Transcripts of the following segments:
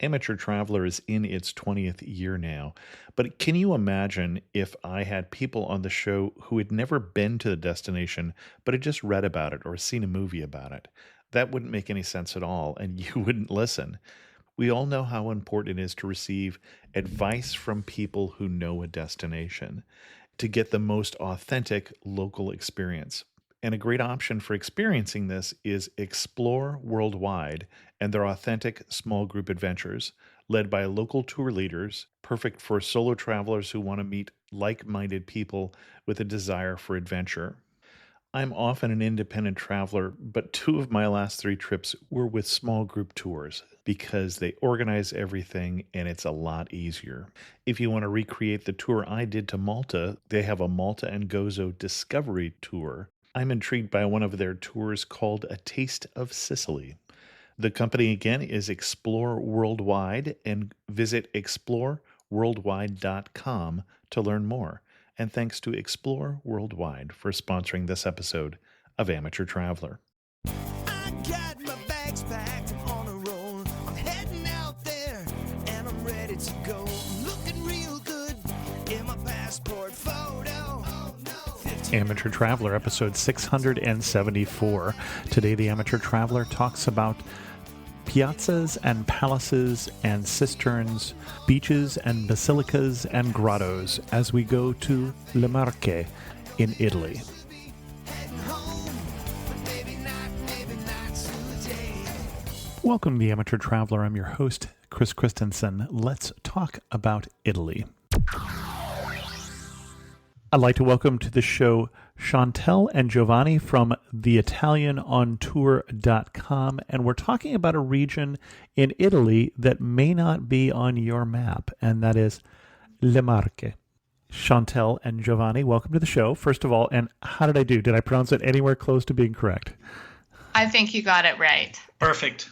Amateur Traveler is in its 20th year now, but can you imagine if I had people on the show who had never been to the destination, but had just read about it or seen a movie about it? That wouldn't make any sense at all, and you wouldn't listen. We all know how important it is to receive advice from people who know a destination to get the most authentic local experience. And a great option for experiencing this is Explore Worldwide and their authentic small group adventures, led by local tour leaders, perfect for solo travelers who want to meet like minded people with a desire for adventure. I'm often an independent traveler, but two of my last three trips were with small group tours because they organize everything and it's a lot easier. If you want to recreate the tour I did to Malta, they have a Malta and Gozo Discovery Tour. I'm intrigued by one of their tours called A Taste of Sicily. The company again is Explore Worldwide, and visit exploreworldwide.com to learn more. And thanks to Explore Worldwide for sponsoring this episode of Amateur Traveler. I got my bags packed, I'm on a roll. I'm heading out there and I'm ready to go. Looking real good in my passport photo. Amateur Traveler, episode 674. Today, the Amateur Traveler talks about piazzas and palaces and cisterns, beaches and basilicas and grottos as we go to Le Marche in Italy. Welcome to the Amateur Traveler. I'm your host, Chris Christensen. Let's talk about Italy. I'd like to welcome to the show Chantelle and Giovanni from theitalianontour.com, and we're talking about a region in Italy that may not be on your map, and that is Le Marche. Chantelle and Giovanni, welcome to the show, first of all, and how did I do? Did I pronounce it anywhere close to being correct? I think you got it right. Perfect.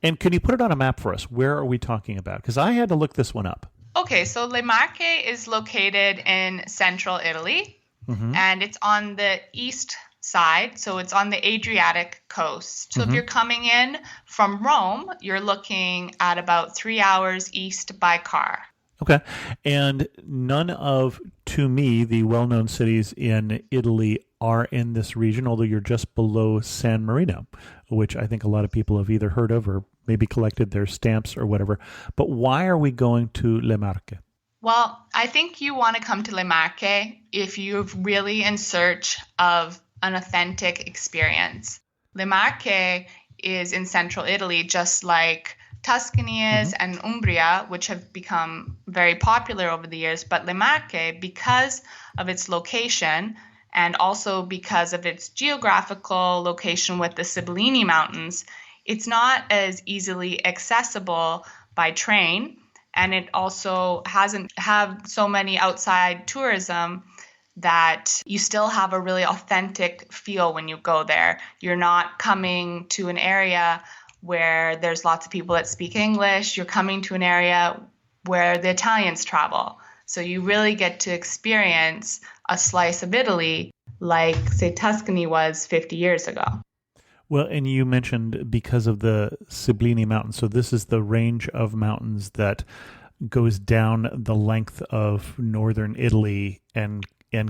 And can you put it on a map for us? Where are we talking about? Because I had to look this one up. Okay, so Le Marche is located in central Italy, and it's on the east side, so it's on the Adriatic coast. So if you're coming in from Rome, you're looking at about 3 hours east by car. Okay. And none of, to me, the well-known cities in Italy are in this region, although you're just below San Marino, which I think a lot of people have either heard of or maybe collected their stamps or whatever. But why are we going to Le Marche? Well, I think you want to come to Le Marche if you're really in search of an authentic experience. Le Marche is in central Italy, just like Tuscany is and Umbria, which have become very popular over the years. But Le Marche, because of its location and also because of its geographical location with the Sibillini Mountains, it's not as easily accessible by train. And it also hasn't have so many outside tourism that you still have a really authentic feel when you go there. You're not coming to an area where there's lots of people that speak English. You're coming to an area where the Italians travel. So you really get to experience a slice of Italy like, say, Tuscany was 50 years ago. Well, and you mentioned because of the Sibillini Mountains. So this is the range of mountains that goes down the length of northern Italy and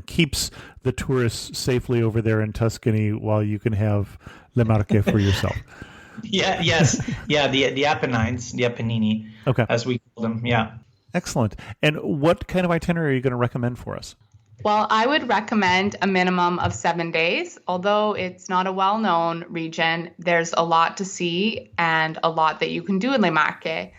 keeps the tourists safely over there in Tuscany while you can have Le Marche for yourself. The Apennines, the Appennini, as we call them. Yeah. Excellent. And what kind of itinerary are you going to recommend for us? Well, I would recommend a minimum of 7 days. Although it's not a well-known region, there's a lot to see and a lot that you can do in Le Marche.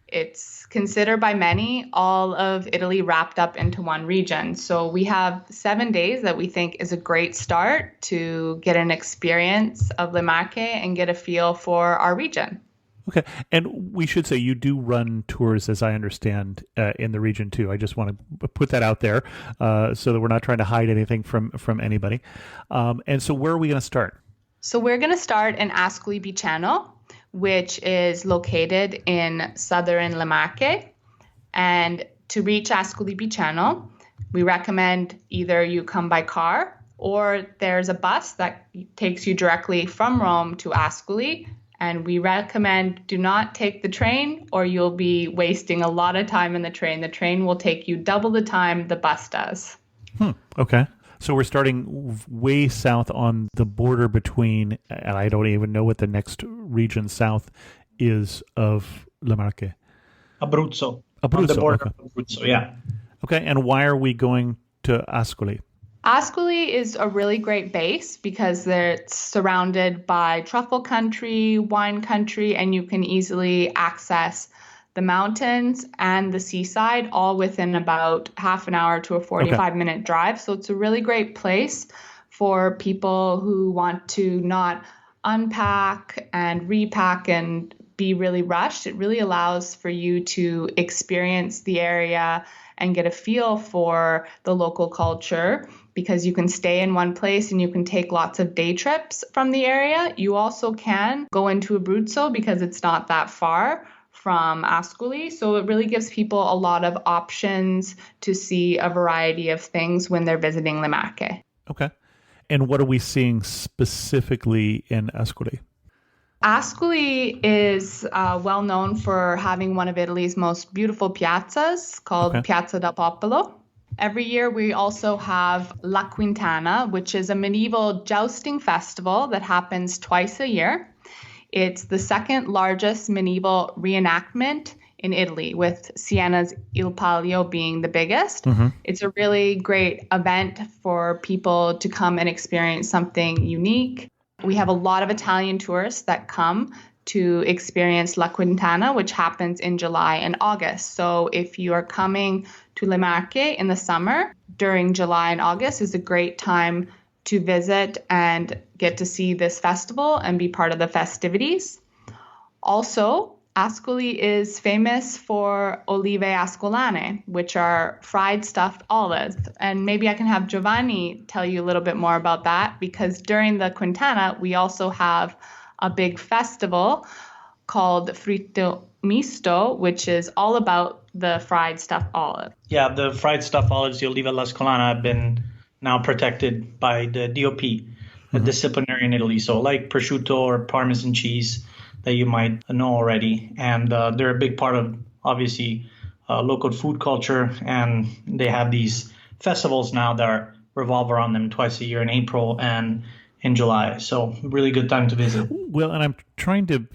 It's considered by many all of Italy wrapped up into one region. So we have 7 days that we think is a great start to get an experience of Le Marche and get a feel for our region. Okay. And we should say you do run tours, as I understand, in the region too. I just want to put that out there so that we're not trying to hide anything from anybody. And so where are we going to start? So we're going to start in Ascoli Piceno, which is located in southern Le Marche. And to reach Ascoli Piceno, we recommend either you come by car or there's a bus that takes you directly from Rome to Ascoli. And we recommend do not take the train or you'll be wasting a lot of time in the train. The train will take you double the time the bus does. Okay. So we're starting way south on the border between, and I don't even know what the next region south is of Le Marche. Abruzzo. Abruzzo, On the border okay. of Abruzzo, yeah. Okay, and why are we going to Ascoli? Ascoli is a really great base because it's surrounded by truffle country, wine country, and you can easily access the mountains and the seaside all within about half an hour to a 45-minute drive. So it's a really great place for people who want to not unpack and repack and be really rushed. It really allows for you to experience the area and get a feel for the local culture because you can stay in one place and you can take lots of day trips from the area. You also can go into Abruzzo because it's not that far from Ascoli. So it really gives people a lot of options to see a variety of things when they're visiting Le Marche. Okay. And what are we seeing specifically in Ascoli? Ascoli is well known for having one of Italy's most beautiful piazzas called Piazza del Popolo. Every year we also have La Quintana, which is a medieval jousting festival that happens twice a year. It's the second largest medieval reenactment in Italy, with Siena's Il Palio being the biggest. It's a really great event for people to come and experience something unique. We have a lot of Italian tourists that come to experience La Quintana, which happens in July and August. So if you are coming to Le Marche in the summer, during July and August is a great time to visit and get to see this festival and be part of the festivities. Also, Ascoli is famous for olive ascolane, which are fried stuffed olives. And maybe I can have Giovanni tell you a little bit more about that, because during the Quintana, we also have a big festival called Fritto Misto, which is all about the fried stuffed olive. Yeah, the fried stuffed olives, the Oliva all'Ascolana, have been now protected by the DOP, the disciplinary in Italy. So like prosciutto or Parmesan cheese that you might know already. And they're a big part of, obviously, local food culture. And they have these festivals now that revolve around them twice a year in April and in July. So really good time to visit. Well, and I'm trying to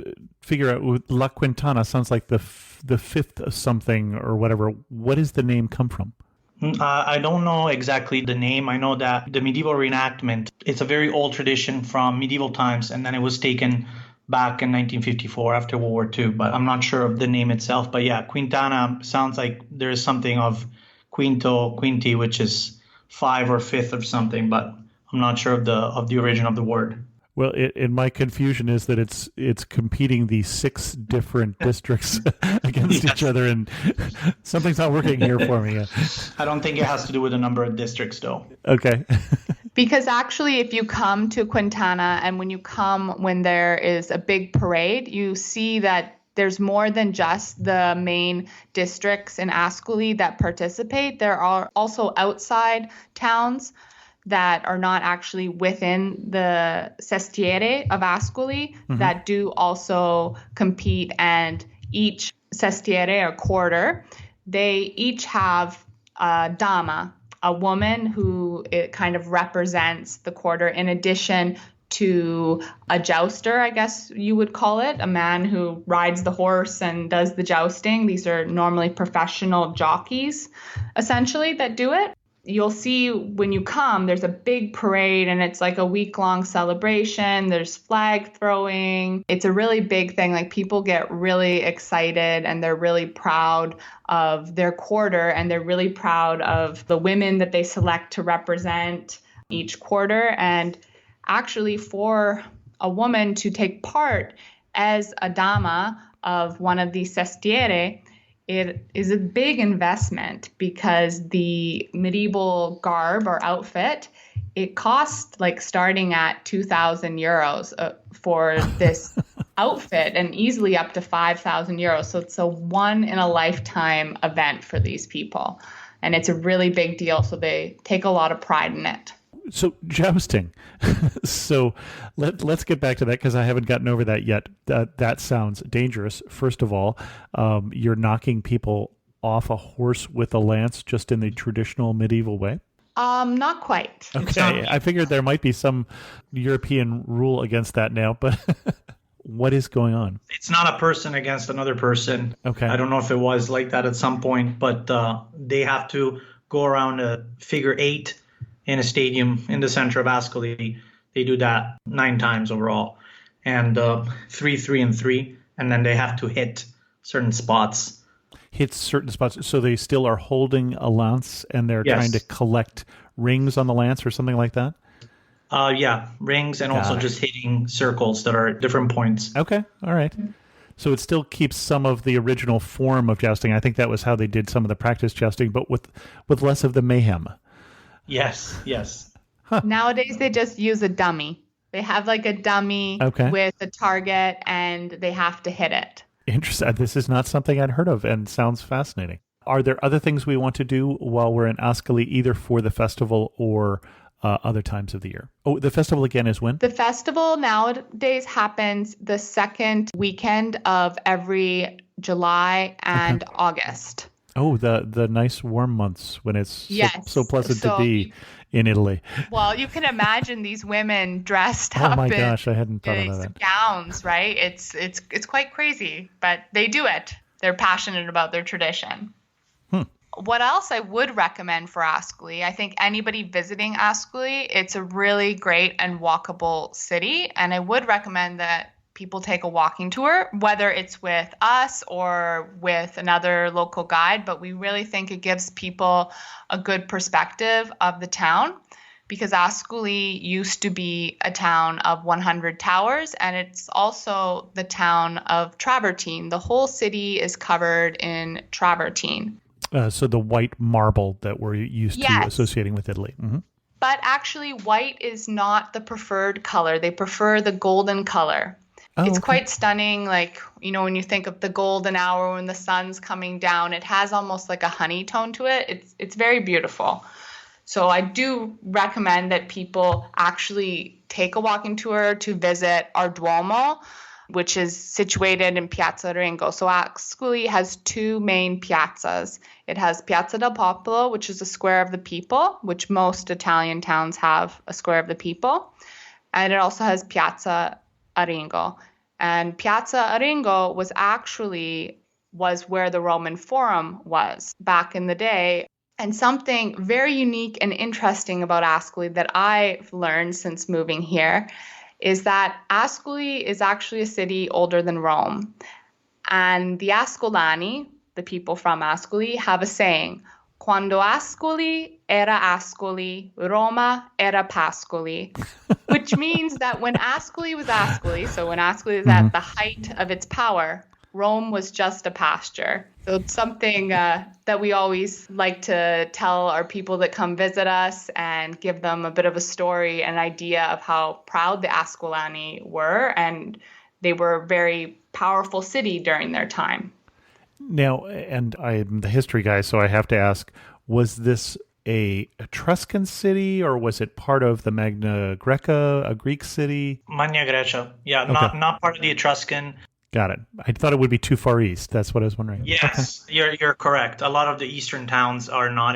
figure out, La Quintana sounds like the fifth of something or whatever. What does the name come from? I don't know exactly the name. I know that the medieval reenactment, it's a very old tradition from medieval times, and then it was taken back in 1954 after World War II, but I'm not sure of the name itself. But yeah, Quintana sounds like there is something of quinti, which is 5 or 5th or something, but I'm not sure of the origin of the word. Well, in my confusion is that it's competing these 6 different districts against each other, and something's not working here for me. I don't think it has to do with the number of districts, though. Okay. Because actually, if you come to Quintana and when you come when there is a big parade, you see that there's more than just the main districts in Ascoli that participate. There are also outside towns that are not actually within the sestiere of Ascoli that do also compete, and each sestiere or quarter, they each have a dama, a woman who it kind of represents the quarter, in addition to a jouster, I guess you would call it, a man who rides the horse and does the jousting. These are normally professional jockeys, essentially, that do it. You'll see when you come, there's a big parade and it's like a week-long celebration. There's flag throwing. It's a really big thing. Like, people get really excited and they're really proud of their quarter, and they're really proud of the women that they select to represent each quarter. And actually, for a woman to take part as a dama of one of these sestiere, it is a big investment, because the medieval garb or outfit, it costs like starting at 2,000 euros for this outfit, and easily up to 5,000 euros. So it's a one-in-a-lifetime event for these people. And it's a really big deal. So they take a lot of pride in it. So jousting. So let's get back to that because I haven't gotten over that yet. That sounds dangerous. First of all, you're knocking people off a horse with a lance just in the traditional medieval way. Not quite. Okay, I figured there might be some European rule against that now, but what is going on? It's not a person against another person. Okay. I don't know if it was like that at some point, but they have to go around a figure 8 in a stadium in the center of Ascoli. They do that 9 times overall, and 3, 3, and 3, and then they have to hit certain spots. So they still are holding a lance and they're trying to collect rings on the lance or something like that? Yeah, rings and also just hitting circles that are at different points. Okay, all right. So it still keeps some of the original form of jousting. I think that was how they did some of the practice jousting, but with less of the mayhem. Yes. Huh. Nowadays, they just use a dummy. They have like a dummy with a target and they have to hit it. Interesting. This is not something I'd heard of and sounds fascinating. Are there other things we want to do while we're in Ascoli, either for the festival or other times of the year? Oh, the festival again is when? The festival nowadays happens the second weekend of every July and August. Oh, the nice warm months when it's so pleasant to be in Italy. Well, you can imagine these women dressed up in my gosh, I hadn't thought of that. Gowns, right? It's quite crazy, but they do it. They're passionate about their tradition. What else I would recommend for Ascoli? I think anybody visiting Ascoli, it's a really great and walkable city, and I would recommend that people take a walking tour, whether it's with us or with another local guide, but we really think it gives people a good perspective of the town because Ascoli used to be a town of 100 towers, and it's also the town of travertine. The whole city is covered in travertine. So the white marble that we're used to associating with Italy. Mm-hmm. But actually, white is not the preferred color. They prefer the golden color. It's quite stunning. Like, when you think of the golden hour when the sun's coming down, it has almost like a honey tone to it. It's very beautiful. So I do recommend that people actually take a walking tour to visit our Duomo, which is situated in Piazza Ringo. So Ascoli has 2 main piazzas. It has Piazza del Popolo, which is the Square of the People, which most Italian towns have a Square of the People. And it also has Piazza Aringo. And Piazza Aringo was where the Roman Forum was back in the day. And something very unique and interesting about Ascoli that I've learned since moving here is that Ascoli is actually a city older than Rome. And the Ascolani, the people from Ascoli, have a saying, Quando Ascoli era Ascoli, Roma era Pascoli, which means that when Ascoli was Ascoli, so when Ascoli was at the height of its power, Rome was just a pasture. So it's something that we always like to tell our people that come visit us and give them a bit of a story, an idea of how proud the Ascolani were, and they were a very powerful city during their time. Now, and I'm the history guy, so I have to ask, was this a Etruscan city or was it part of the Magna Greca, a Greek city? Magna Grecia. Yeah, not part of the Etruscan. Got it. I thought it would be too far east. That's what I was wondering. Yes, you're correct. A lot of the eastern towns are not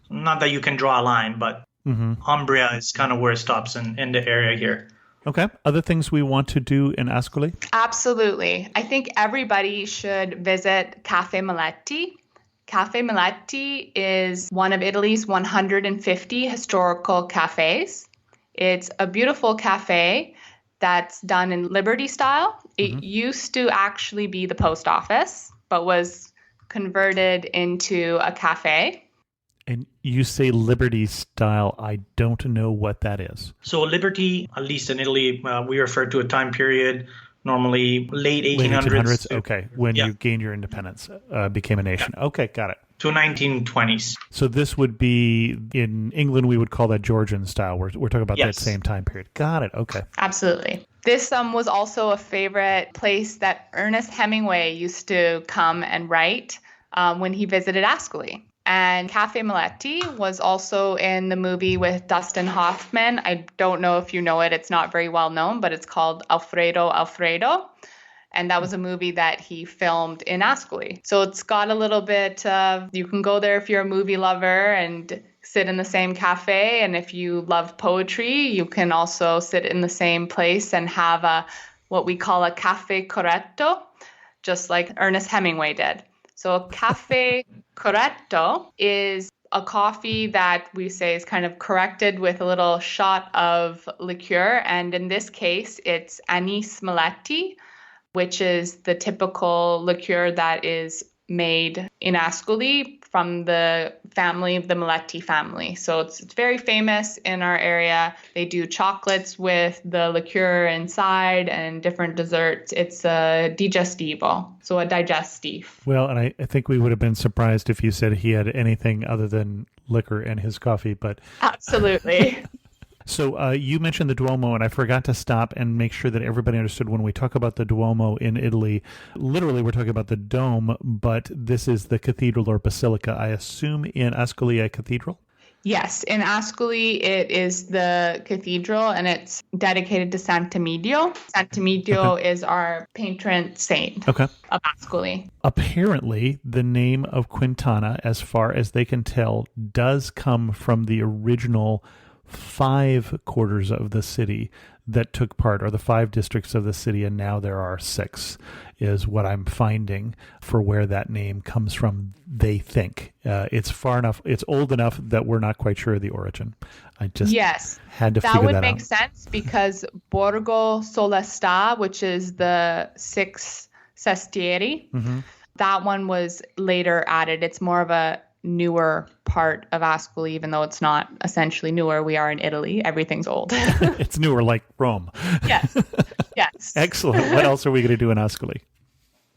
not that you can draw a line, but Umbria is kind of where it stops in the area here. Okay. Other things we want to do in Ascoli? Absolutely. I think everybody should visit Caffè Maletti. Caffè Maletti is one of Italy's 150 historical cafes. It's a beautiful cafe that's done in Liberty style. It used to actually be the post office, but was converted into a cafe. And you say Liberty style. I don't know what that is. So Liberty, at least in Italy, we refer to a time period, normally late 1800s. Okay, when you gained your independence, became a nation. Okay, got it. To 1920s. So this would be, in England, we would call that Georgian style. We're talking about that same time period. Got it, okay. Absolutely. This was also a favorite place that Ernest Hemingway used to come and write when he visited Ascoli. And Cafe Maletti was also in the movie with Dustin Hoffman. I don't know if you know it. It's not very well known, but it's called Alfredo Alfredo. And that was a movie that he filmed in Ascoli. So it's got a little bit of, you can go there if you're a movie lover and sit in the same cafe. And if you love poetry, you can also sit in the same place and have what we call a cafe corretto, just like Ernest Hemingway did. So a cafe corretto is a coffee that we say is kind of corrected with a little shot of liqueur. And in this case, it's anise maletti, which is the typical liqueur that is made in Ascoli from the family of the Maletti family. So it's very famous in our area. They do chocolates with the liqueur inside and different desserts. It's a digestivo, so a digestive. Well, and I think we would have been surprised if you said he had anything other than liquor in his coffee, but Absolutely. So you mentioned the Duomo, and I forgot to stop and make sure that everybody understood when we talk about the Duomo in Italy, literally we're talking about the dome, but this is the cathedral or basilica. I assume in Ascoli a cathedral? Yes, in Ascoli it is the cathedral and it's dedicated to Sant'Emidio. Sant'Emidio is our patron saint of Ascoli. Apparently, the name of Quintana, as far as they can tell, does come from the original 5 quarters of the city that took part, or the 5 districts of the city, and now there are 6, is what I'm finding for where that name comes from, they think. It's far enough, it's old enough that we're not quite sure of the origin. I just had to figure that out. That would make sense because Borgo Solesta, which is the 6 sestieri, that one was later added. It's more of a newer part of Ascoli, even though it's not essentially newer. We are in Italy. Everything's old. It's newer, like Rome. Yes. Yes. Excellent. What else are we going to do in Ascoli?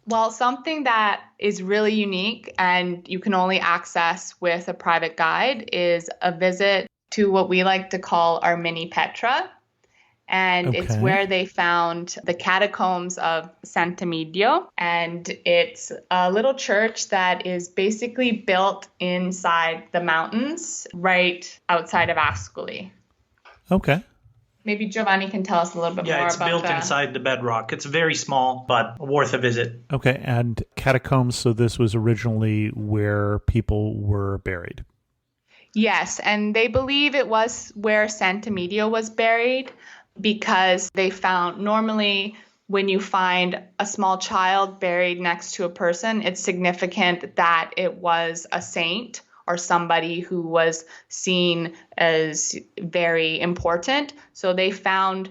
Well, something that is really unique and you can only access with a private guide is a visit to what we like to call our mini Petra. And it's where they found the catacombs of Sant'Emidio. And it's a little church that is basically built inside the mountains right outside of Ascoli. Okay. Maybe Giovanni can tell us a little bit more about that. Yeah, it's built inside the bedrock. It's very small, but worth a visit. Okay, and catacombs, so this was originally where people were buried. Yes, and they believe it was where Sant'Emidio was buried, because they found normally when you find a small child buried next to a person, it's significant that it was a saint or somebody who was seen as very important. So they found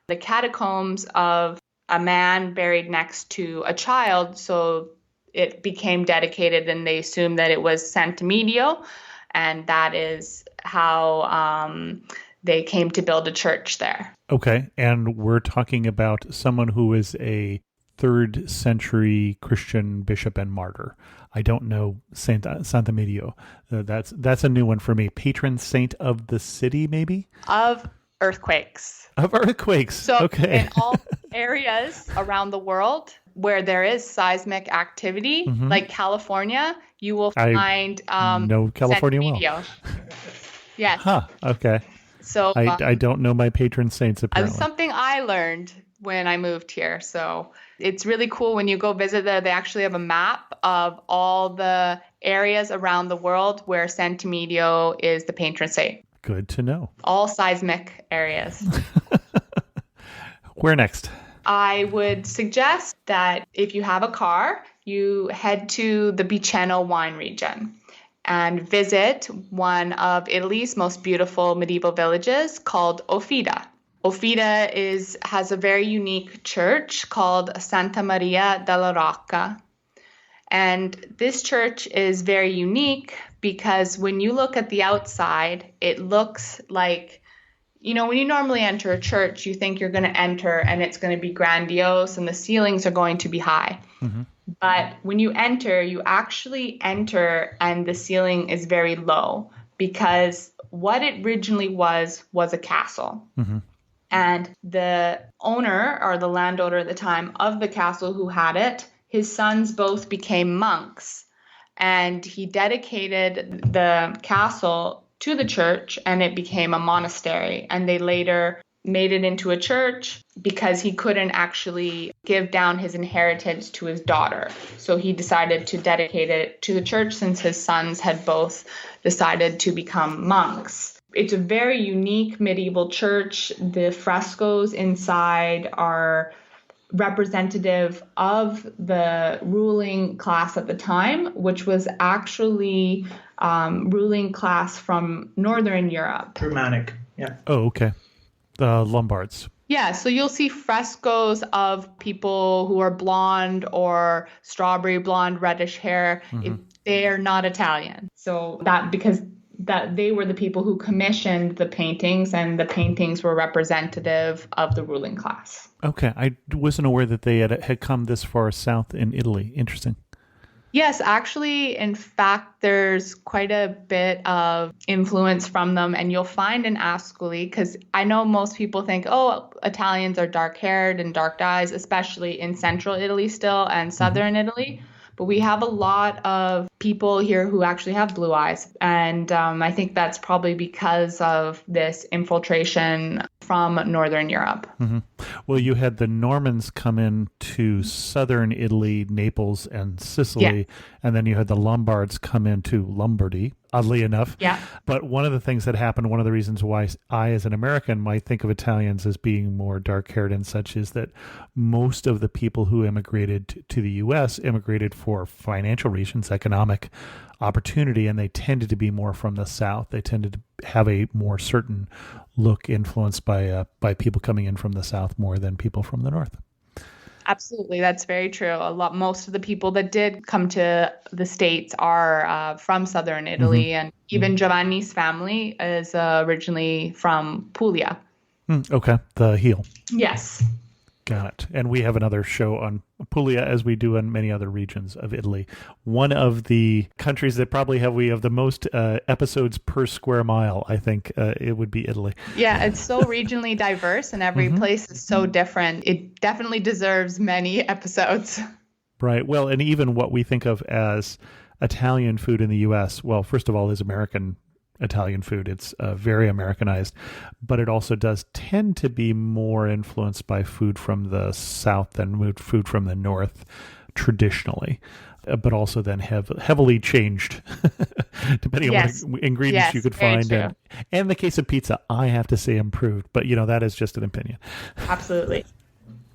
the catacombs of a man buried next to a child. So it became dedicated and they assumed that it was Sant'Emidio. And that is how they came to build a church there. Okay, and we're talking about someone who is a 3rd century Christian bishop and martyr. I don't know Sant'Emidio. That's a new one for me. Patron saint of the city, maybe? Of earthquakes. Of earthquakes. So okay. In all areas around the world where there is seismic activity, like California, you will find know California Sant'Emidio. Yes. Huh. Okay. So I don't know my patron saints, apparently. It's something I learned when I moved here. So it's really cool when you go visit there. They actually have a map of all the areas around the world where Sant'Emidio is the patron saint. Good to know. All seismic areas. Where next? I would suggest that if you have a car, you head to the Biceno wine region and visit one of Italy's most beautiful medieval villages called Ofida. Ofida has a very unique church called Santa Maria della Rocca. And this church is very unique because when you look at the outside, it looks like, when you normally enter a church, you think you're going to enter and it's going to be grandiose and the ceilings are going to be high. But when you enter, you actually enter and the ceiling is very low because what it originally was a castle. And the owner or the landowner at the time of the castle who had it, his sons both became monks. and he dedicated the castle to the church, and it became a monastery. And they later made it into a church because he couldn't actually give down his inheritance to his daughter. So he decided to dedicate it to the church since his sons had both decided to become monks. It's a very unique medieval church. The frescoes inside are representative of the ruling class at the time, which was actually ruling class from Northern Europe. Germanic. Yeah. Oh, okay. The Lombards. Yeah, so you'll see frescoes of people who are blonde or strawberry blonde, reddish hair. They are not Italian. So because they were the people who commissioned the paintings, and the paintings were representative of the ruling class. Okay, I wasn't aware that they had come this far south in Italy. Interesting. Yes, actually, in fact, there's quite a bit of influence from them. And you'll find in Ascoli, because I know most people think, oh, Italians are dark-haired and dark eyes, especially in central Italy still and southern Italy. But we have a lot of people here who actually have blue eyes. And I think that's probably because of this infiltration from Northern Europe. Well, you had the Normans come in to southern Italy, Naples, and Sicily, and then you had the Lombards come into Lombardy, oddly enough. Yeah. But one of the things that happened, one of the reasons why I, as an American, might think of Italians as being more dark-haired and such, is that most of the people who immigrated to the U.S. immigrated for financial reasons, economic opportunity, and they tended to be more from the South. They tended to have a more certain look influenced by people coming in from the South more than people from the North. Absolutely, that's very true. Most of the people that did come to the States are from southern Italy, and even Giovanni's family is originally from Puglia. Okay, the heel. Yes. Got it. And we have another show on Puglia, as we do in many other regions of Italy. One of the countries that probably we have the most episodes per square mile, I think it would be Italy. Yeah, it's so regionally diverse, and every place is so different. It definitely deserves many episodes. Right. Well, and even what we think of as Italian food in the U.S., well, first of all, is American Italian food. It's very Americanized, but it also does tend to be more influenced by food from the South than food from the North traditionally, but also then heavily changed depending on what ingredients you could find. And in the case of pizza, I have to say improved, but that is just an opinion. Absolutely.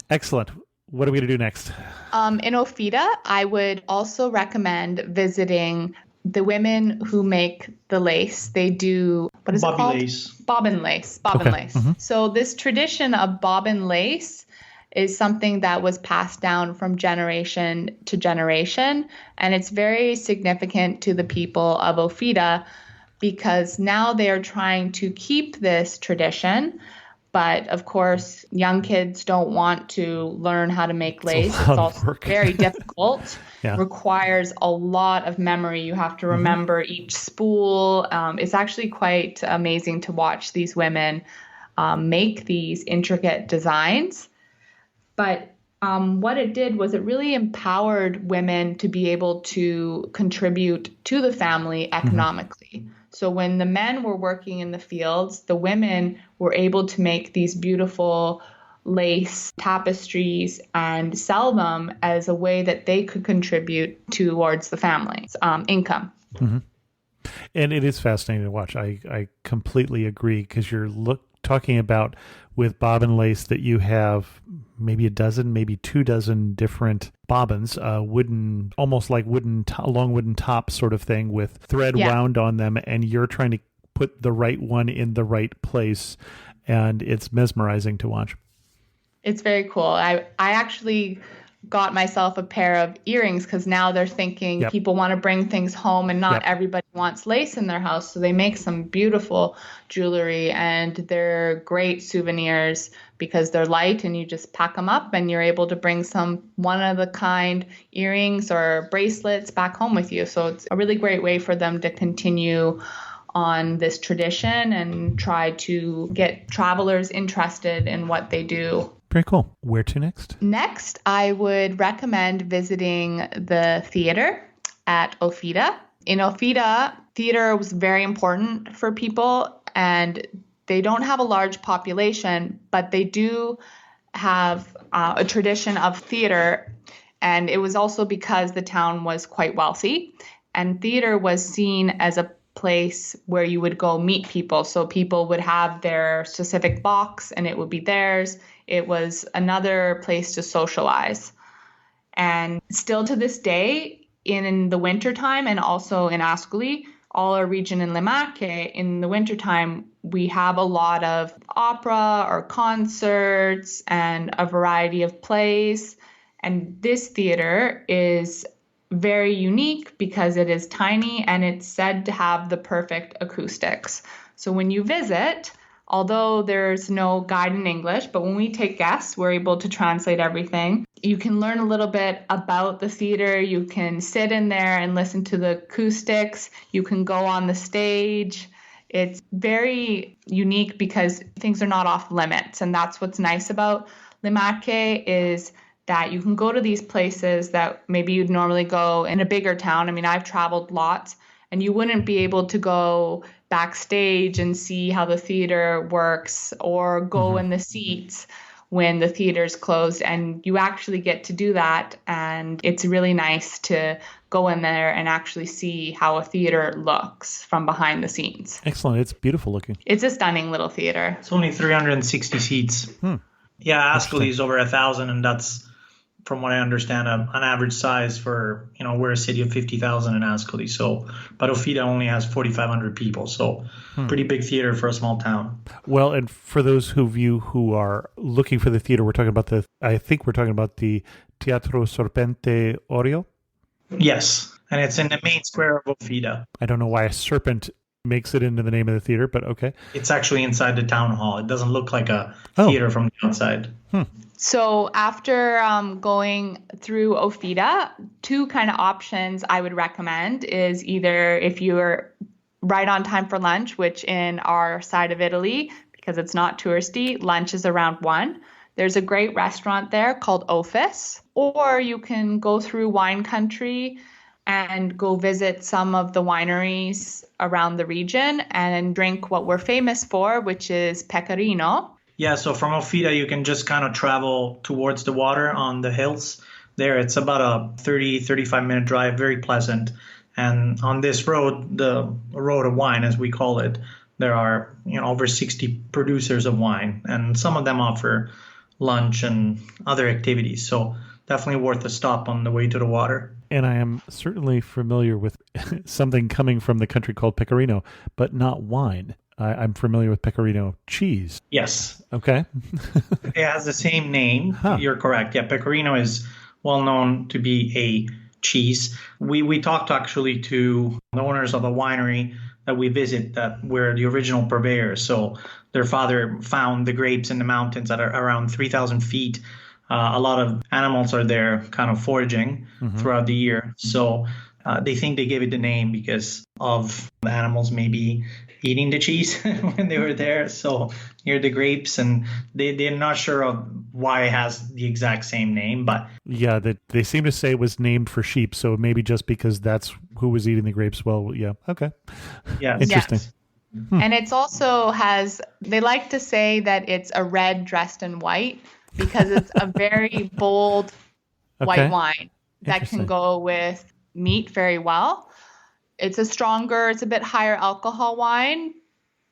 Excellent. What are we going to do next? In Ofida, I would also recommend visiting the women who make the lace. They do, what is it called? Lace. Bobbin lace. Bobbin lace. So this tradition of bobbin lace is something that was passed down from generation to generation. And it's very significant to the people of Ofida because now they are trying to keep this tradition. But of course, young kids don't want to learn how to make lace. It's also very difficult. Requires a lot of memory. You have to remember each spool. It's actually quite amazing to watch these women make these intricate designs. But what it did was it really empowered women to be able to contribute to the family economically. So when the men were working in the fields, the women were able to make these beautiful lace tapestries and sell them as a way that they could contribute towards the family's income. And it is fascinating to watch. I completely agree because you're talking about with bobbin lace that you have maybe a dozen, maybe 24 different bobbins, wooden, almost like long wooden top sort of thing with thread wound on them, and you're trying to put the right one in the right place, and it's mesmerizing to watch. It's very cool. I actually got myself a pair of earrings because now they're thinking people want to bring things home and not everybody wants lace in their house. So they make some beautiful jewelry and they're great souvenirs because they're light and you just pack them up and you're able to bring some one-of-a-kind earrings or bracelets back home with you. So it's a really great way for them to continue on this tradition and try to get travelers interested in what they do. Very cool. Where to next? Next, I would recommend visiting the theater. at Ofida. In Ofida, theater was very important for people, and they don't have a large population, but they do have a tradition of theater. And it was also because the town was quite wealthy, and theater was seen as a place where you would go meet people. So people would have their specific box and it would be theirs. It was another place to socialize. And still to this day, in the wintertime and also in Ascoli, all our region in Le Marche, in the wintertime, we have a lot of opera or concerts and a variety of plays. And this theater is very unique because it is tiny and it's said to have the perfect acoustics. So when you visit, although there's no guide in English, but when we take guests, we're able to translate everything. You can learn a little bit about the theater. You can sit in there and listen to the acoustics. You can go on the stage. It's very unique because things are not off limits. And that's what's nice about Le Marche is that you can go to these places that maybe you'd normally go in a bigger town. I mean, I've traveled lots, and you wouldn't be able to go backstage and see how the theater works or go in the seats when the theater's closed. And you actually get to do that. And it's really nice to go in there and actually see how a theater looks from behind the scenes. Excellent. It's beautiful looking. It's a stunning little theater. It's only 360 seats. Yeah, Ascoli is over 1,000, and that's, from what I understand, an average size for, we're a city of 50,000 in Ascoli. So, but Ofida only has 4,500 people. So pretty big theater for a small town. Well, and for those of you who are looking for the theater, we're talking about the Teatro Serpente Orio. Yes. And it's in the main square of Ofida. I don't know why a serpent makes it into the name of the theater, but okay. It's actually inside the town hall. It doesn't look like a theater from the outside. So after going through Ofida, two kind of options I would recommend is either if you're right on time for lunch, which in our side of Italy, because it's not touristy, lunch is around 1. There's a great restaurant there called Office, or you can go through wine country and go visit some of the wineries around the region and drink what we're famous for, which is pecorino. Yeah, so from Ofida, you can just kind of travel towards the water on the hills there. It's about a 35-minute drive, very pleasant. And on this road, the road of wine, as we call it, there are over 60 producers of wine, and some of them offer lunch and other activities. So definitely worth a stop on the way to the water. And I am certainly familiar with something coming from the country called pecorino, but not wine. I'm familiar with pecorino cheese. Yes. Okay. It has the same name. You're correct. Yeah, pecorino is well known to be a cheese. We talked actually to the owners of a winery that we visit that were the original purveyors. So their father found the grapes in the mountains at around 3,000 feet. A lot of animals are there kind of foraging throughout the year. So they think they gave it the name because of the animals maybe eating the cheese when they were there. So near the grapes, and they're not sure of why it has the exact same name. But yeah, they seem to say it was named for sheep. So maybe just because that's who was eating the grapes. Well, yeah. Okay. Yeah. Interesting. Yes. And it's also they like to say that it's a red dressed in white because it's a very bold white wine that can go with meat very well. It's a bit higher alcohol wine,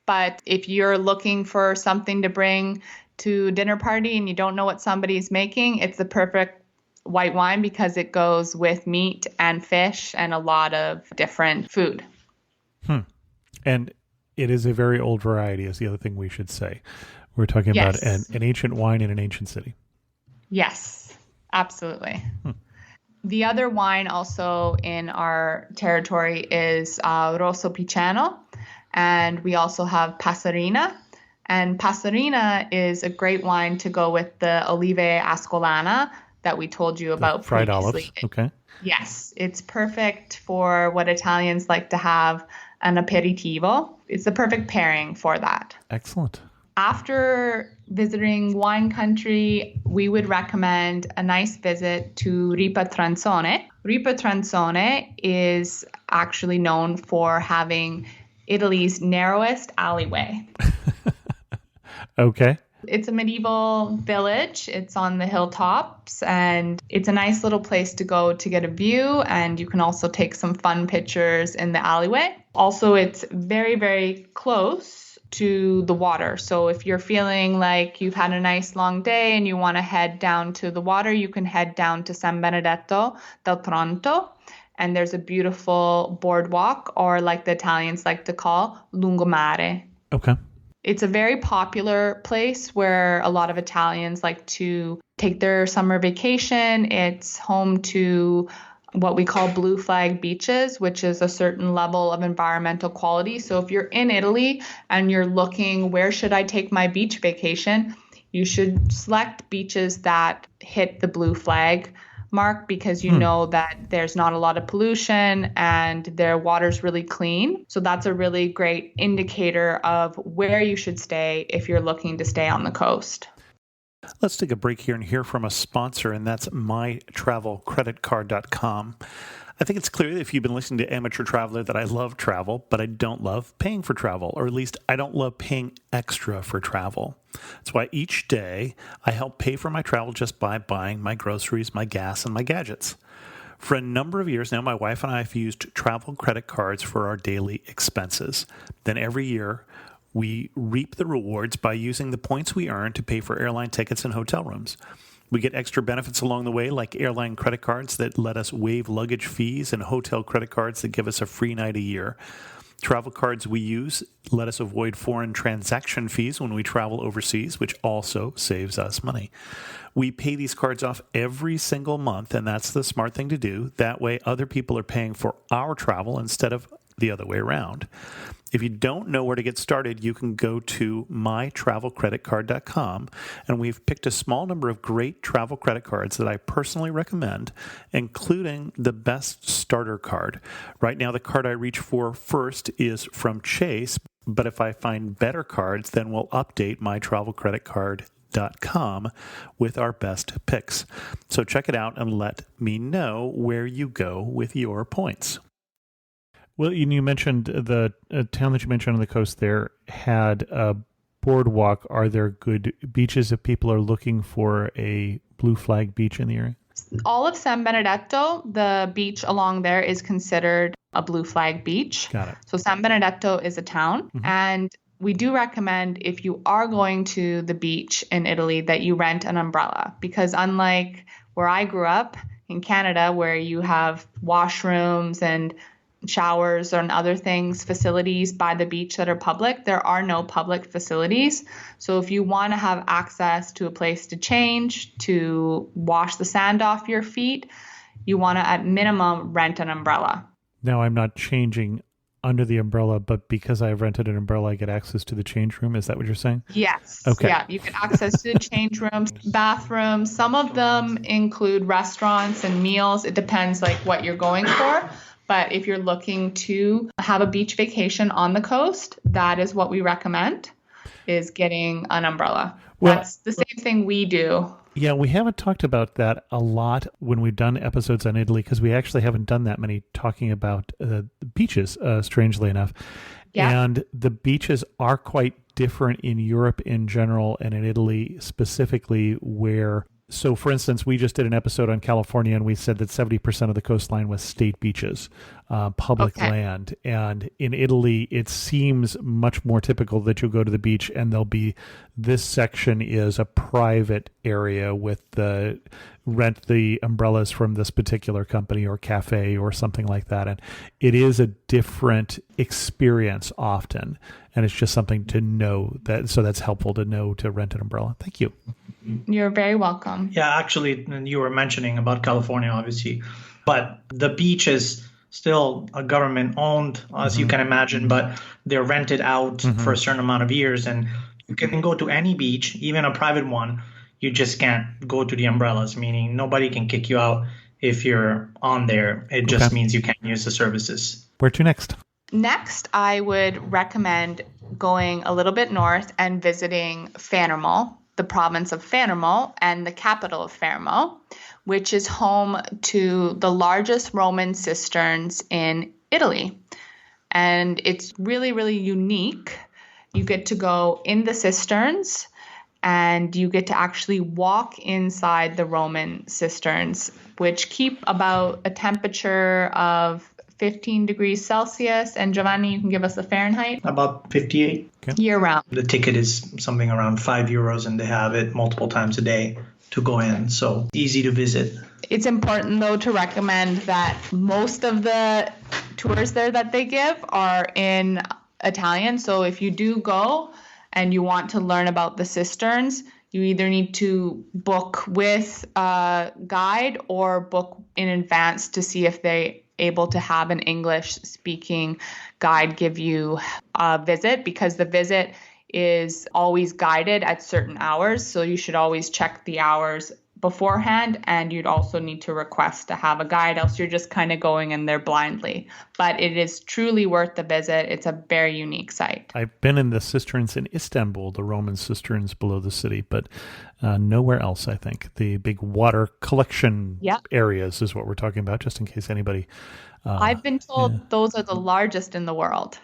but if you're looking for something to bring to dinner party and you don't know what somebody's making, it's the perfect white wine because it goes with meat and fish and a lot of different food. And it is a very old variety is the other thing we should say. We're talking about an ancient wine in an ancient city. Yes, absolutely. The other wine also in our territory is Rosso Piceno, and we also have Passarina. And Passarina is a great wine to go with the Olive Ascolana that we told you about fried previously. Olives. Okay. Yes, it's perfect for what Italians like to have an aperitivo. It's the perfect pairing for that. Excellent. After visiting wine country, we would recommend a nice visit to Ripa Transone, Ripatransone is actually known for having Italy's narrowest alleyway. Okay. It's a medieval village. It's on the hilltops, and it's a nice little place to go to get a view, and you can also take some fun pictures in the alleyway. Also, it's very, very close to the water. So if you're feeling like you've had a nice long day and you want to head down to the water, you can head down to San Benedetto del Tronto, and there's a beautiful boardwalk, or like the Italians like to call, lungomare. Okay. It's a very popular place where a lot of Italians like to take their summer vacation. It's home to what we call blue flag beaches, which is a certain level of environmental quality. So if you're in Italy and you're looking, where should I take my beach vacation? You should select beaches that hit the blue flag mark, because you know that there's not a lot of pollution and their water's really clean. So that's a really great indicator of where you should stay if you're looking to stay on the coast. Let's take a break here and hear from a sponsor, and that's mytravelcreditcard.com. I think it's clear that if you've been listening to Amateur Traveler that I love travel, but I don't love paying for travel, or at least I don't love paying extra for travel. That's why each day I help pay for my travel just by buying my groceries, my gas, and my gadgets. For a number of years now, my wife and I have used travel credit cards for our daily expenses. Then every year, we reap the rewards by using the points we earn to pay for airline tickets and hotel rooms. We get extra benefits along the way, like airline credit cards that let us waive luggage fees and hotel credit cards that give us a free night a year. Travel cards we use let us avoid foreign transaction fees when we travel overseas, which also saves us money. We pay these cards off every single month, and that's the smart thing to do. That way, other people are paying for our travel instead of the other way around. If you don't know where to get started, you can go to mytravelcreditcard.com, and we've picked a small number of great travel credit cards that I personally recommend, including the best starter card. Right now, the card I reach for first is from Chase, but if I find better cards, then we'll update mytravelcreditcard.com with our best picks. So check it out and let me know where you go with your points. Well, you mentioned the town that you mentioned on the coast there had a boardwalk. Are there good beaches if people are looking for a blue flag beach in the area? All of San Benedetto, the beach along there, is considered a blue flag beach. Got it. So San Benedetto is a town, and we do recommend, if you are going to the beach in Italy, that you rent an umbrella, because unlike where I grew up in Canada, where you have washrooms and showers and other things, facilities by the beach that are public, there are no public facilities. So if you want to have access to a place to change, to wash the sand off your feet, you want to at minimum rent an umbrella. Now, I'm not changing under the umbrella, but because I've rented an umbrella, I get access to the change room. Is that what you're saying? Yes. Okay. Yeah, you get access to the change rooms, bathrooms. Some of them include restaurants and meals. It depends like what you're going for. But if you're looking to have a beach vacation on the coast, that is what we recommend, is getting an umbrella. Well, that's the same thing we do. Yeah, we haven't talked about that a lot when we've done episodes on Italy, because we actually haven't done that many talking about the beaches, strangely enough. Yeah. And the beaches are quite different in Europe in general and in Italy specifically, where... So, for instance, we just did an episode on California, and we said that 70% of the coastline was state beaches, public land. And in Italy, it seems much more typical that you'll go to the beach and there'll be, this section is a private area with the rent the umbrellas from this particular company or cafe or something like that. And it is a different experience often. And it's just something to know that, so that's helpful to know to rent an umbrella. Thank you. You're very welcome. Yeah, actually, you were mentioning about California, obviously, but the beach is still a government owned, as you can imagine, but they're rented out for a certain amount of years, and you can go to any beach, even a private one. You just can't go to the umbrellas, meaning nobody can kick you out if you're on there. It just means you can't use the services. Where to next? Next, I would recommend going a little bit north and visiting Fanermal. the province of Fermo and the capital of Fermo, which is home to the largest Roman cisterns in Italy. And it's really, really unique. You get to go in the cisterns and you get to actually walk inside the Roman cisterns, which keep about a temperature of 15 degrees Celsius. And Giovanni, you can give us the Fahrenheit? About 58. Okay. Year round. The ticket is something around €5, and they have it multiple times a day to go in. So easy to visit. It's important, though, to recommend that most of the tours there that they give are in Italian. So if you do go and you want to learn about the cisterns, you either need to book with a guide or book in advance to see if they're able to have an English-speaking guide give you a visit, because the visit is always guided at certain hours. So you should always check the hours beforehand, and you'd also need to request to have a guide, else you're just kind of going in there blindly. But it is truly worth the visit. It's a very unique site. I've been in the cisterns in Istanbul, the Roman cisterns below the city, but nowhere else, I think. The big water collection areas is what we're talking about, just in case anybody... I've been told those are the largest in the world.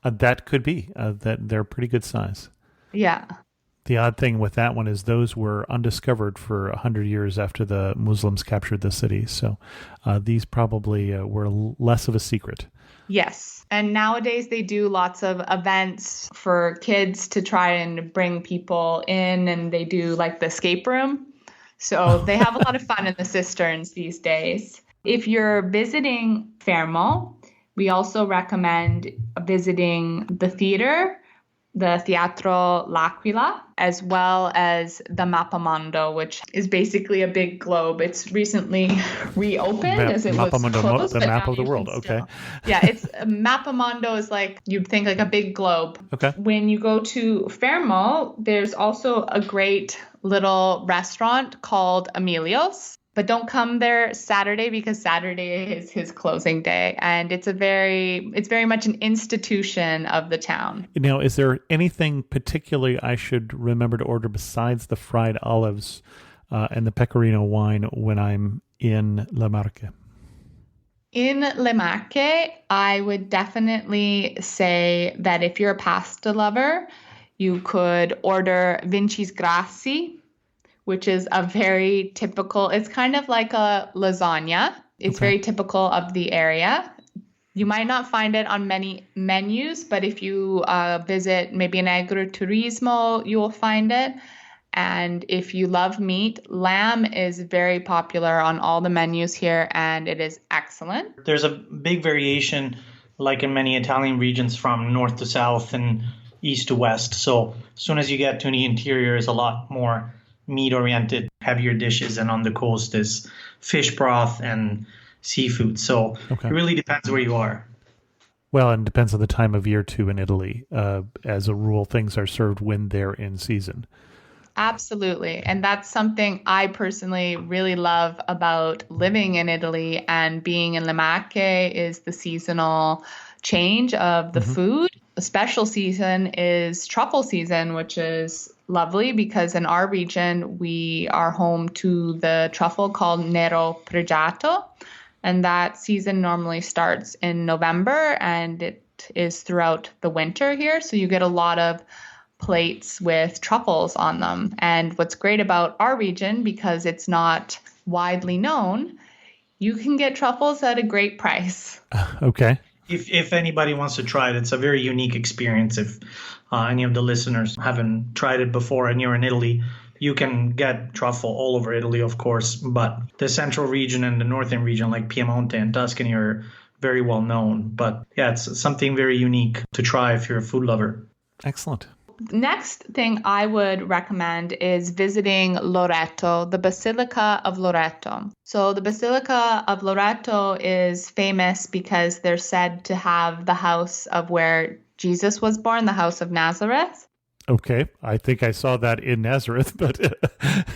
That could be. That they're pretty good size. Yeah. The odd thing with that one is those were undiscovered for 100 years after the Muslims captured the city. So these probably were less of a secret. Yes. And nowadays they do lots of events for kids to try and bring people in, and they do like the escape room. So they have a lot of fun in the cisterns these days. If you're visiting Fermo, we also recommend visiting the theater, the Teatro L'Aquila, as well as the Mappamondo, which is basically a big globe. It's recently reopened as it was closed. The map of the world. Okay. Yeah, it's Mappamondo is like, you'd think like a big globe. Okay. When you go to Fermo, there's also a great little restaurant called Emilio's. But don't come there Saturday, because Saturday is his closing day, and it's very much an institution of the town. Now, is there anything particularly I should remember to order besides the fried olives and the pecorino wine when I'm in Le Marche? In Le Marche, I would definitely say that if you're a pasta lover, you could order Vinci's Grassi, which is a very typical, it's kind of like a lasagna. It's very typical of the area. You might not find it on many menus, but if you visit maybe an agriturismo, you will find it. And if you love meat, lamb is very popular on all the menus here, and it is excellent. There's a big variation, like in many Italian regions, from north to south and east to west. So as soon as you get to the interior, is a lot more meat-oriented, heavier dishes, and on the coast is fish broth and seafood. So it really depends where you are. Well, and depends on the time of year, too, in Italy. As a rule, things are served when they're in season. Absolutely. And that's something I personally really love about living in Italy and being in Le Marche is the seasonal change of the food. A special season is truffle season, which is lovely because in our region, we are home to the truffle called Nero Pregiato. And that season normally starts in November and it is throughout the winter here. So you get a lot of plates with truffles on them. And what's great about our region, because it's not widely known, you can get truffles at a great price. Okay. If anybody wants to try it, it's a very unique experience. If any of the listeners haven't tried it before and you're in Italy, you can get truffle all over Italy, of course, but the central region and the northern region like Piemonte and Tuscany are very well known. But yeah, it's something very unique to try if you're a food lover. Excellent. Next thing I would recommend is visiting Loreto, the Basilica of Loreto. So the Basilica of Loreto is famous because they're said to have the house of where Jesus was born, the house of Nazareth. Okay, I think I saw that in Nazareth, but...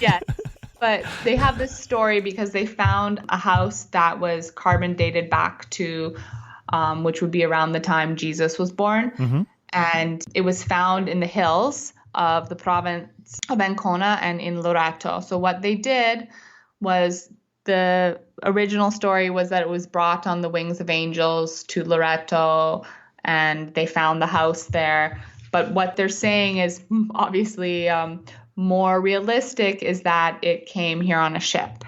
Yes, but they have this story because they found a house that was carbon dated back to, which would be around the time Jesus was born. Mm-hmm. And it was found in the hills of the province of Ancona and in Loreto. So what they did was, the original story was that it was brought on the wings of angels to Loreto and they found the house there. But what they're saying is obviously more realistic, is that it came here on a ship.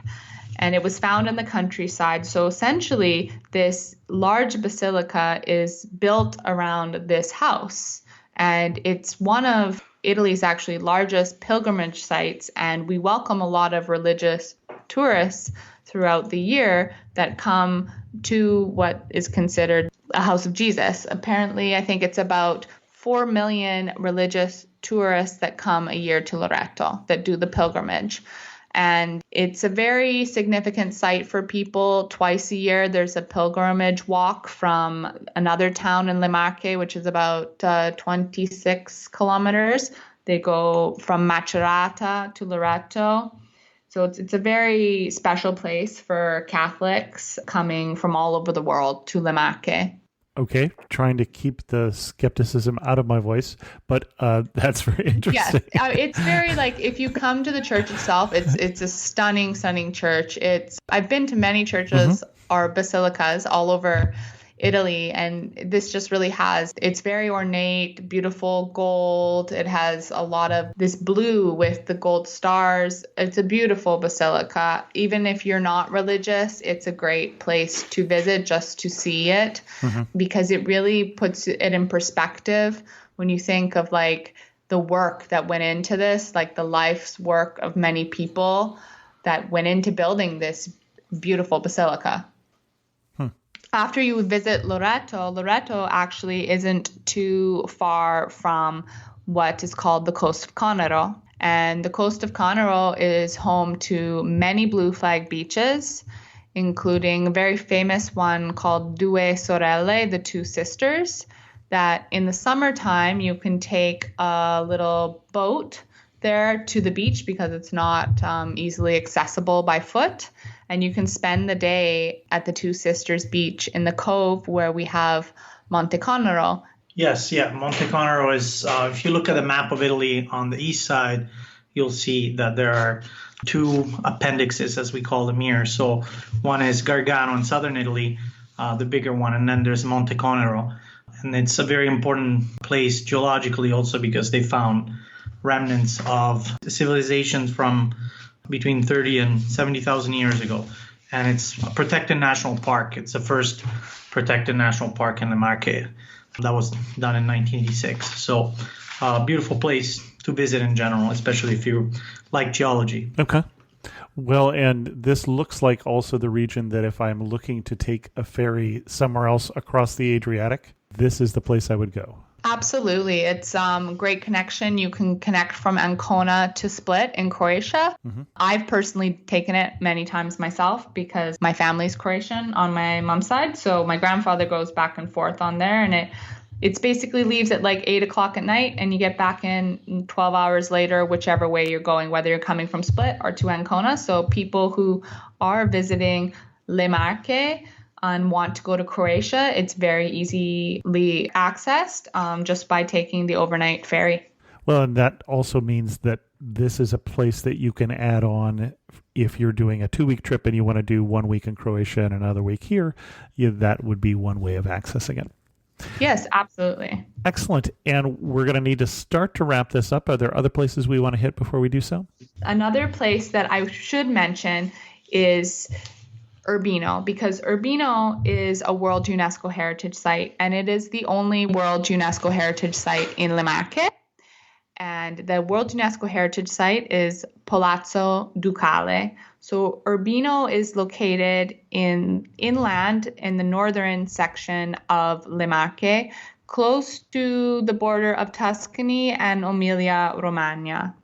And it was found in the countryside. So essentially, this large basilica is built around this house. And it's one of Italy's actually largest pilgrimage sites. And we welcome a lot of religious tourists throughout the year that come to what is considered a house of Jesus. Apparently, I think it's about 4 million religious tourists that come a year to Loreto that do the pilgrimage. And it's a very significant site for people. Twice a year, there's a pilgrimage walk from another town in Le Marche, which is about 26 kilometers. They go from Macerata to Loreto. So it's a very special place for Catholics coming from all over the world to Le Marche. Okay, trying to keep the skepticism out of my voice, but that's very interesting. Yes, it's very, like, if you come to the church itself, it's a stunning, stunning church. I've been to many churches or basilicas all over Italy, and this just really it's very ornate, beautiful gold. It has a lot of this blue with the gold stars. It's a beautiful basilica. Even if you're not religious, it's a great place to visit just to see it, because it really puts it in perspective when you think of like the work that went into this, like the life's work of many people that went into building this beautiful basilica. After you visit Loreto actually isn't too far from what is called the coast of Conero. And the coast of Conero is home to many blue flag beaches, including a very famous one called Due Sorelle, the Two Sisters, that in the summertime you can take a little boat there to the beach because it's not easily accessible by foot. And you can spend the day at the Two Sisters Beach in the cove where we have Monte Conero. Yes, yeah. Monte Conero is, if you look at the map of Italy on the east side, you'll see that there are two appendixes, as we call them here. So one is Gargano in southern Italy, the bigger one, and then there's Monte Conero. And it's a very important place geologically also because they found remnants of civilizations from between 30 and 70,000 years ago. And it's a protected national park. It's the first protected national park in the Marche. That was done in 1986. So beautiful place to visit in general, especially if you like geology. Okay. Well, and this looks like also the region that if I'm looking to take a ferry somewhere else across the Adriatic, this is the place I would go. Absolutely. It's great connection. You can connect from Ancona to Split in Croatia. I've personally taken it many times myself because my family's Croatian on my mom's side. So my grandfather goes back and forth on there, and it's basically leaves at like 8 o'clock at night and you get back in 12 hours later, whichever way you're going, whether you're coming from Split or to Ancona. So people who are visiting Le Marche and want to go to Croatia, it's very easily accessed just by taking the overnight ferry. Well, and that also means that this is a place that you can add on if you're doing a 2-week trip and you want to do 1 week in Croatia and another week here. That would be one way of accessing it. Yes, absolutely. Excellent. And we're going to need to start to wrap this up. Are there other places we want to hit before we do so? Another place that I should mention is Urbino, because Urbino is a World UNESCO Heritage Site, and it is the only World UNESCO Heritage Site in Le Marche. And the World UNESCO Heritage Site is Palazzo Ducale. So Urbino is located inland in the northern section of Le Marche, close to the border of Tuscany and Emilia-Romagna.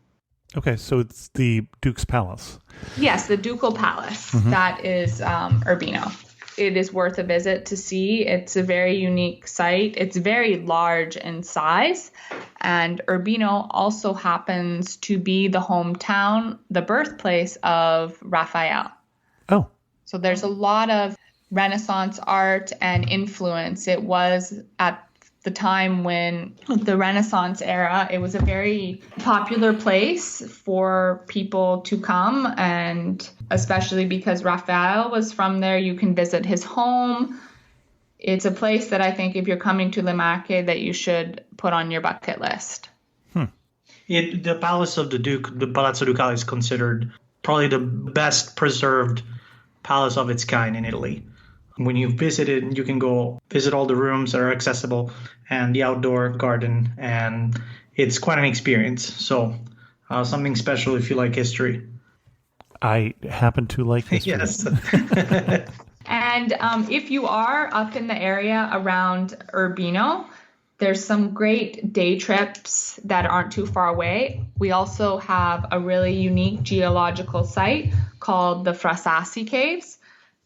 Okay, so it's the Duke's Palace. Yes, the Ducal Palace. That is Urbino. It is worth a visit to see. It's a very unique site. It's very large in size. And Urbino also happens to be the hometown, the birthplace of Raphael. Oh. So there's a lot of Renaissance art and influence. It was at the time when the Renaissance era, it was a very popular place for people to come, and especially because Raphael was from there, you can visit his home. It's a place that I think if you're coming to Le Marche that you should put on your bucket list. The Palace of the Duke, the Palazzo Ducale, is considered probably the best preserved palace of its kind in Italy. When you visit it, you can go visit all the rooms that are accessible and the outdoor garden, and it's quite an experience. So something special if you like history. I happen to like history. Yes. And if you are up in the area around Urbino, there's some great day trips that aren't too far away. We also have a really unique geological site called the Frasassi Caves.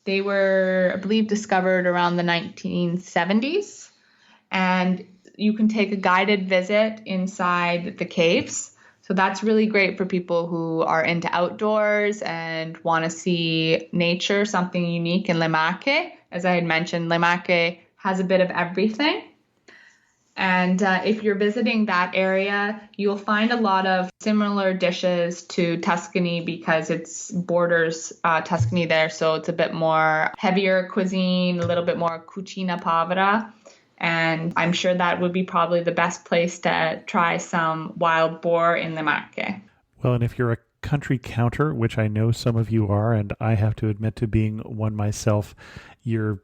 They were, I believe, discovered around the 1970s. And you can take a guided visit inside the caves. So that's really great for people who are into outdoors and want to see nature, something unique in Le Marche. As I had mentioned, Le Marche has a bit of everything. And if you're visiting that area, you'll find a lot of similar dishes to Tuscany because it's borders Tuscany there. So it's a bit more heavier cuisine, a little bit more cucina povera. And I'm sure that would be probably the best place to try some wild boar in Le Marche. Well, and if you're a country counter, which I know some of you are, and I have to admit to being one myself, you're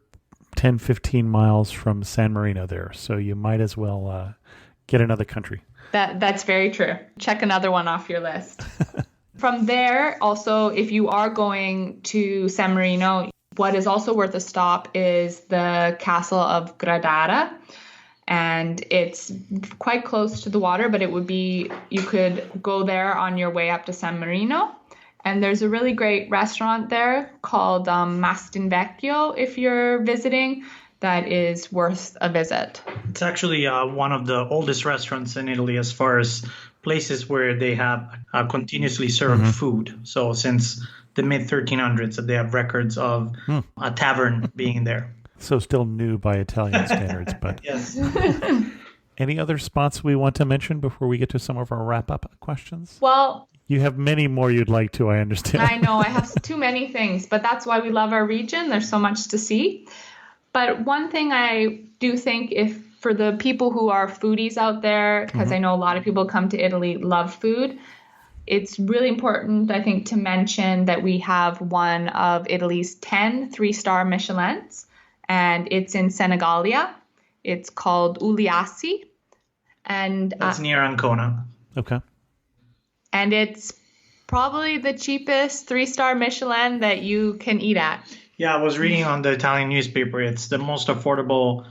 10, 15 miles from San Marino there. So you might as well get another country. That's very true. Check another one off your list. From there, also, if you are going to San Marino, what is also worth a stop is the Castle of Gradara. And it's quite close to the water, but you could go there on your way up to San Marino. And there's a really great restaurant there called Mastinvecchio if you're visiting. That is worth a visit. It's actually one of the oldest restaurants in Italy as far as places where they have continuously served food. So since the mid-1300s, they have records of a tavern being there. So still new by Italian standards, but yes. Any other spots we want to mention before we get to some of our wrap-up questions? Well, you have many more you'd like to, I understand. I know, I have too many things, but that's why we love our region. There's so much to see. But one thing I do think, if for the people who are foodies out there, because I know a lot of people come to Italy, love food, it's really important, I think, to mention that we have one of Italy's 10 three-star Michelins, and it's in Senigallia. It's called Uliassi. And that's near Ancona. Okay. And it's probably the cheapest three-star Michelin that you can eat at. Yeah, I was reading on the Italian newspaper. It's the most affordable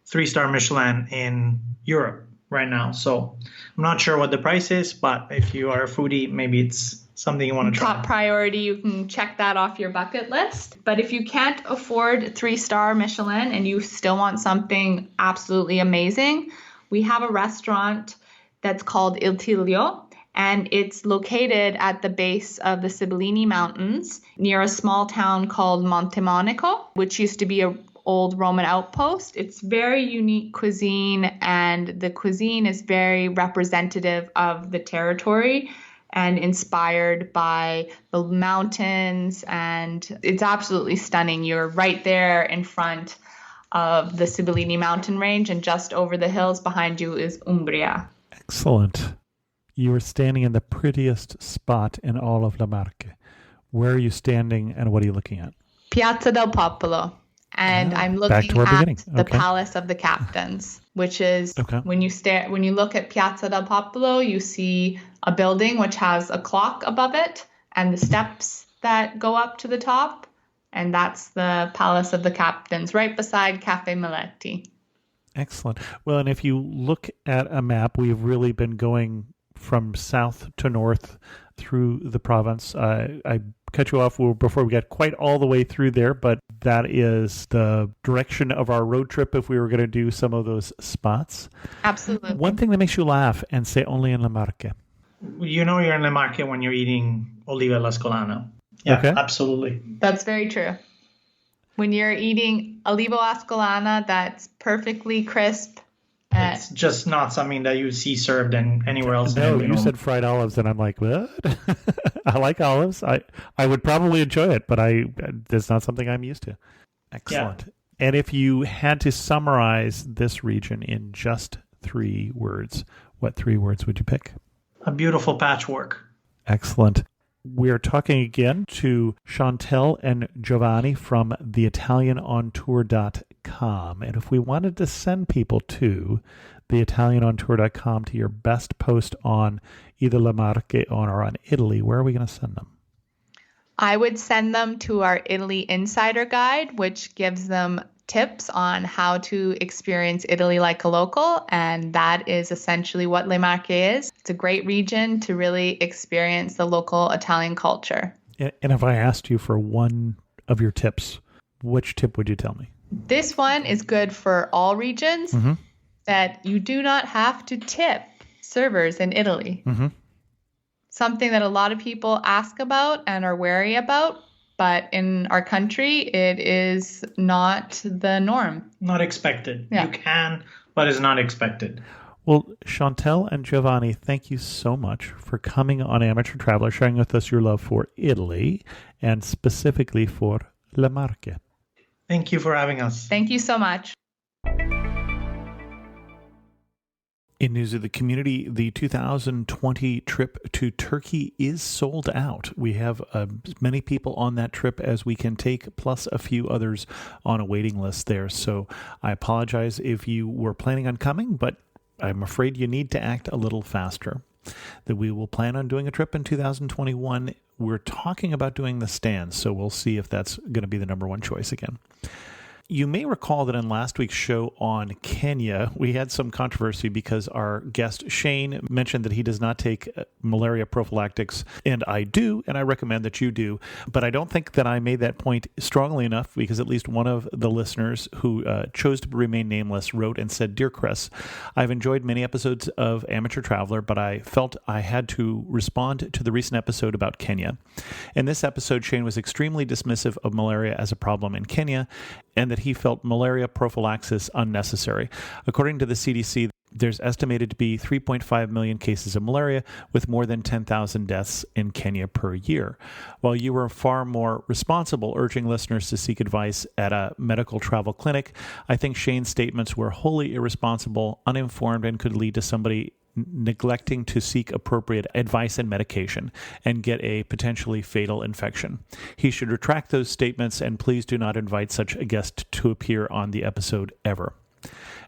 three-star Michelin in Europe right now. So I'm not sure what the price is, but if you are a foodie, maybe it's something you want to try. Top priority, you can check that off your bucket list. But if you can't afford three-star Michelin and you still want something absolutely amazing, we have a restaurant that's called Il Tiglio. And it's located at the base of the Sibillini Mountains near a small town called Montemonico, which used to be an old Roman outpost. It's very unique cuisine, and the cuisine is very representative of the territory and inspired by the mountains. And it's absolutely stunning. You're right there in front of the Sibillini mountain range, and just over the hills behind you is Umbria. Excellent. You are standing in the prettiest spot in all of Le Marche. Where are you standing and what are you looking at? Piazza del Popolo. And I'm looking at the Palace of the Captains, which is when you look at Piazza del Popolo, you see a building which has a clock above it and the steps that go up to the top. And that's the Palace of the Captains, right beside Cafe Meletti. Excellent. Well, and if you look at a map, we've really been going from south to north through the province. I cut you off before we got quite all the way through there, but that is the direction of our road trip if we were going to do some of those spots. Absolutely. One thing that makes you laugh and say only in Le Marche. You know you're in Le Marche when you're eating oliva all'ascolano. Yeah, absolutely. That's very true. When you're eating olivo ascolana that's perfectly crisp It's just not something that you see served anywhere else. No, in you said fried olives, and I'm like, what? I like olives. I would probably enjoy it, but it's not something I'm used to. Excellent. Yeah. And if you had to summarize this region in just 3 words, what 3 words would you pick? A beautiful patchwork. Excellent. We're talking again to Chantelle and Giovanni from theitalianontour.com. And if we wanted to send people to theitalianontour.com to your best post on either Le Marche or on Italy, where are we going to send them? I would send them to our Italy Insider Guide, which gives them tips on how to experience Italy like a local, and that is essentially what Le Marche is. It's a great region to really experience the local Italian culture. And if I asked you for one of your tips, which tip would you tell me? This one is good for all regions, that you do not have to tip servers in Italy. Something that a lot of people ask about and are wary about. But in our country, it is not the norm. Not expected. Yeah. You can, but it's not expected. Well, Chantelle and Giovanni, thank you so much for coming on Amateur Traveler, sharing with us your love for Italy and specifically for Le Marche. Thank you for having us. Thank you so much. In news of the community, the 2020 trip to Turkey is sold out. We have as many people on that trip as we can take, plus a few others on a waiting list there. So I apologize if you were planning on coming, but I'm afraid you need to act a little faster. That we will plan on doing a trip in 2021. We're talking about doing the stands, so we'll see if that's going to be the number one choice again. You may recall that in last week's show on Kenya, we had some controversy because our guest Shane mentioned that he does not take malaria prophylactics, and I do, and I recommend that you do. But I don't think that I made that point strongly enough because at least one of the listeners who chose to remain nameless wrote and said, "Dear Chris, I've enjoyed many episodes of Amateur Traveler, but I felt I had to respond to the recent episode about Kenya. In this episode, Shane was extremely dismissive of malaria as a problem in Kenya, and that he felt malaria prophylaxis unnecessary. According to the CDC, there's estimated to be 3.5 million cases of malaria with more than 10,000 deaths in Kenya per year. While you were far more responsible urging listeners to seek advice at a medical travel clinic, I think Shane's statements were wholly irresponsible, uninformed, and could lead to somebody neglecting to seek appropriate advice and medication and get a potentially fatal infection. He should retract those statements, and please do not invite such a guest to appear on the episode ever."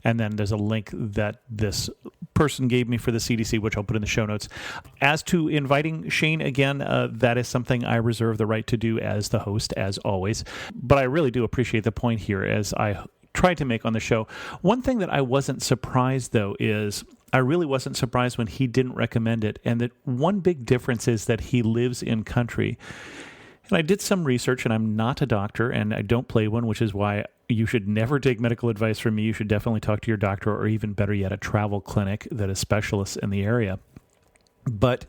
And then there's a link that this person gave me for the CDC, which I'll put in the show notes. As to inviting Shane again, that is something I reserve the right to do as the host, as always. But I really do appreciate the point here, as I tried to make on the show. One thing that I wasn't surprised, though, is I really wasn't surprised when he didn't recommend it. And that one big difference is that he lives in country. And I did some research, and I'm not a doctor, and I don't play one, which is why you should never take medical advice from me. You should definitely talk to your doctor, or even better yet, a travel clinic that is specialists in the area. But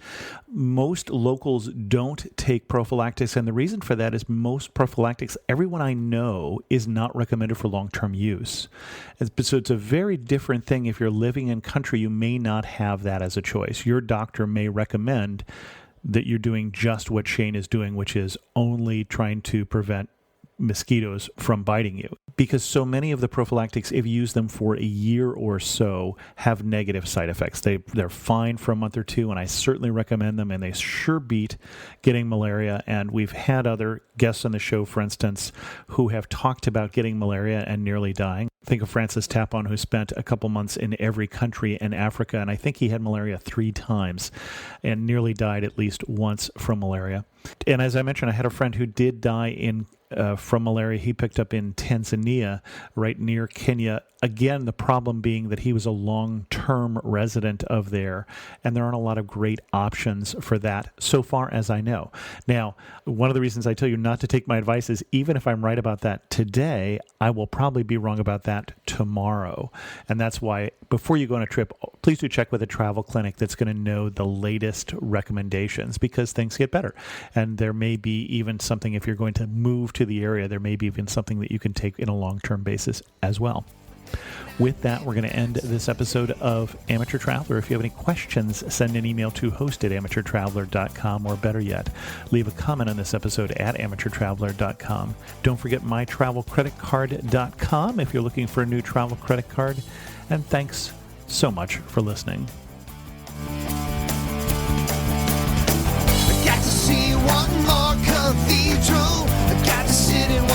most locals don't take prophylactics, and the reason for that is most prophylactics, everyone I know, is not recommended for long-term use. So it's a very different thing. If you're living in country, you may not have that as a choice. Your doctor may recommend that you're doing just what Shane is doing, which is only trying to prevent mosquitoes from biting you, because so many of the prophylactics, if you use them for a year or so, have negative side effects. They're fine for a month or two, and I certainly recommend them, and they sure beat getting malaria. And we've had other guests on the show, for instance, who have talked about getting malaria and nearly dying. Think of Francis Tapon, who spent a couple months in every country in Africa, and I think he had malaria 3 times and nearly died at least once from malaria. And as I mentioned, I had a friend who did die from malaria he picked up in Tanzania, right near Kenya. Again, the problem being that he was a long-term resident of there, and there aren't a lot of great options for that, so far as I know. Now, one of the reasons I tell you not to take my advice is, even if I'm right about that today, I will probably be wrong about that tomorrow. And that's why, before you go on a trip, please do check with a travel clinic that's going to know the latest recommendations, because things get better. And there may be even something, if you're going to move to the area, there may be even something that you can take in a long-term basis as well. With that, we're going to end this episode of Amateur Traveler. If you have any questions, send an email to host@amateurtraveler.com, or better yet, leave a comment on this episode at amateurtraveler.com. Don't forget mytravelcreditcard.com if you're looking for a new travel credit card. And thanks so much for listening. I got to see one more cathedral. I got to sit in